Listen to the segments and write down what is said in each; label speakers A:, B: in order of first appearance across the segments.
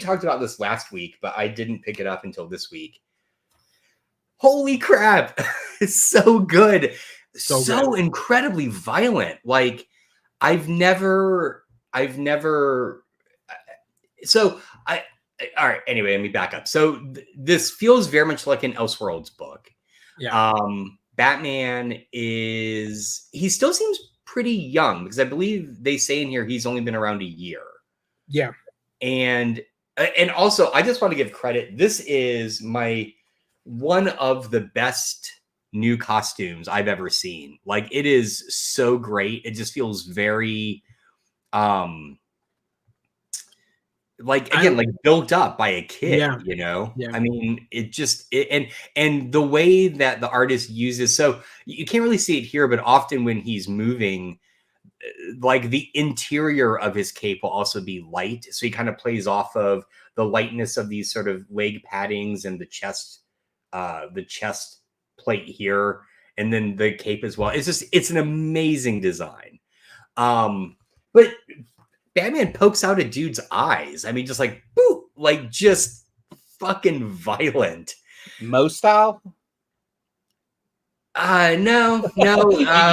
A: talked about this last week, but I didn't pick it up until this week. Holy crap. It's so good. So incredibly violent. Like I've never so all right, anyway, let me back up. So this feels very much like an Elseworlds book.
B: Yeah.
A: Batman he still seems pretty young, because I believe they say in here he's only been around a year.
B: Yeah.
A: And also I just want to give credit. This is one of the best new costumes I've ever seen. Like, it is so great. It just feels very like built up by a kid, you know?
B: Yeah.
A: I mean, and the way that the artist uses, so you can't really see it here, but often when he's moving, like the interior of his cape will also be light. So he kind of plays off of the lightness of these sort of leg paddings and the chest plate here. And then the cape as well. It's an amazing design. But Batman pokes out a dude's eyes. I mean, just like, boop, like just fucking violent.
C: Mo style?
A: No.
C: You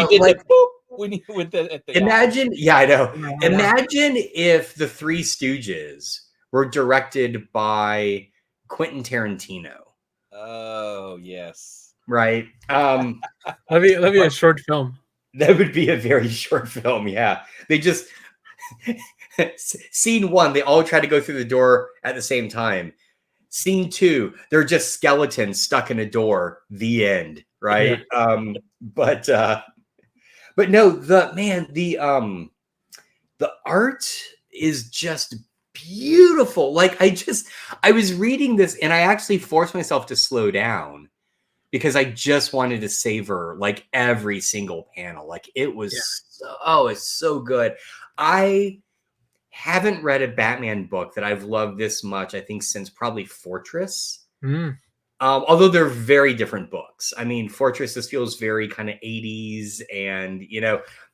C: did
A: like,
C: the boop when you went at the
A: imagine, I know. Imagine if the Three Stooges were directed by Quentin Tarantino.
C: Oh, yes.
A: Right.
B: That'd be a short film.
A: That would be a very short film, yeah. They just scene 1, they all try to go through the door at the same time. Scene 2, they're just skeletons stuck in a door. The end, right? Yeah. But no, the art is just beautiful. Like I was reading this and I actually forced myself to slow down because I just wanted to savor like every single panel. Like it was it's so good. I haven't read a Batman book that I've loved this much, I think, since probably Fortress. Although they're very different books. I mean, Fortress, this feels very kind of 80s, and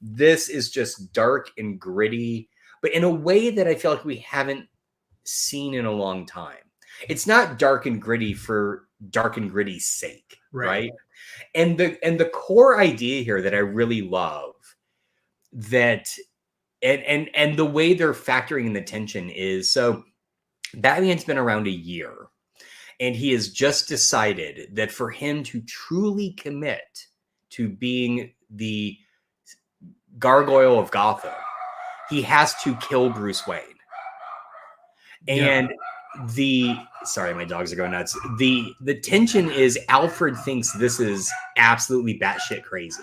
A: this is just dark and gritty, but in a way that I feel like we haven't seen in a long time. It's not dark and gritty for dark and gritty's sake, right? And the core idea here that I really love, that and the way they're factoring in the tension is, so Batman's been around a year, and he has just decided that for him to truly commit to being the Gargoyle of Gotham, he has to kill Bruce Wayne. And sorry, my dogs are going nuts. The tension is Alfred thinks this is absolutely batshit crazy.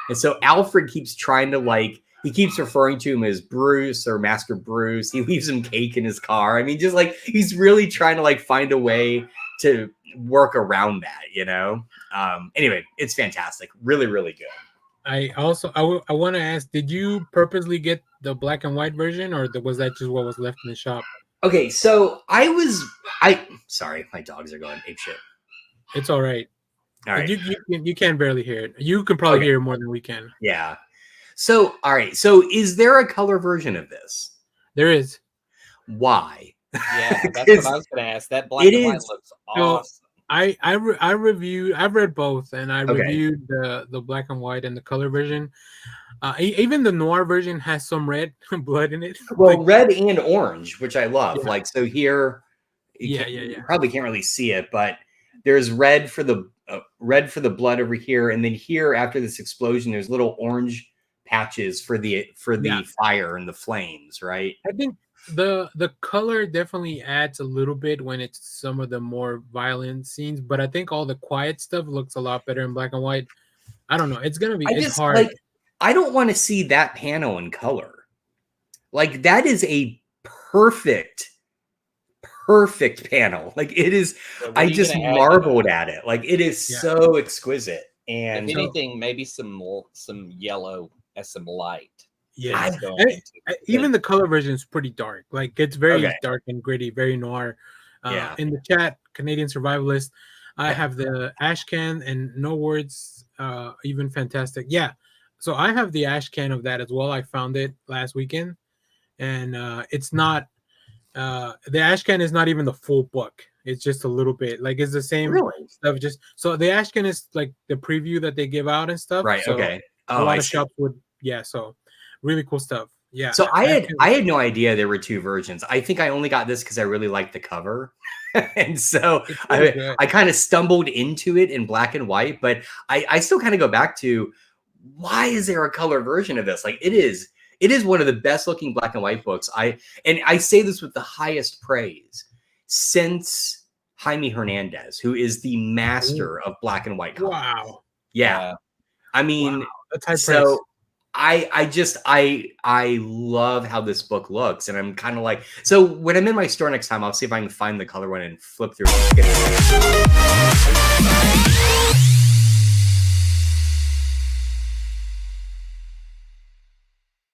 A: And so Alfred keeps trying to he keeps referring to him as Bruce or Master Bruce. He leaves him cake in his car. I mean, just he's really trying to find a way to work around that, Anyway, it's fantastic. Really, really good.
B: I want to ask, did you purposely get the black and white version, or was that just what was left in the shop?
A: Okay, so sorry, my dogs are going apeshit.
B: It's all right.
A: All right.
B: You can barely hear it. You can probably hear it more than we can.
A: Yeah. So, all right. So is there a color version of this?
B: There is.
A: Why?
C: Yeah, that's what I was going to ask. That black and white looks awesome.
B: I've read both, and I reviewed the black and white and the color version. Even the noir version has some red blood in it.
A: Well, red and orange, which I love. Yeah. So here,
B: you
A: probably can't really see it, but there's red for the blood over here, and then here after this explosion, there's little orange patches for the fire and the flames, right?
B: I think the color definitely adds a little bit when it's some of the more violent scenes, but I think all the quiet stuff looks a lot better in black and white. I don't know. It's gonna be hard.
A: I don't want to see that panel in color. That is a perfect panel. It is. I just marveled at it. It is so exquisite. And
C: if anything, maybe some yellow as some light.
B: Yeah, even the color version is pretty dark. It's very dark and gritty, very noir. In the chat, Canadian Survivalist, I have the ash can and no words, even fantastic. Yeah, so I have the ash can of that as well. I found it last weekend, and it's not the Ashcan is not even the full book. It's just a little bit. Like it's the same stuff. Just so the Ashcan is like the preview that they give out and stuff.
A: Right.
B: So
A: okay.
B: A lot of shops would. Yeah. So really cool stuff. Yeah.
A: So I had no idea there were 2 versions. I think I only got this because I really liked the cover. And so I kind of stumbled into it in black and white, but I still kind of go back to, why is there a color version of this? Like it is one of the best looking black and white books. I say this with the highest praise since Jaime Hernandez, who is the master of black and white color.
B: Wow.
A: Yeah. I mean, so I love how this book looks, and I'm kind of like, so when I'm in my store next time, I'll see if I can find the color one and flip through it.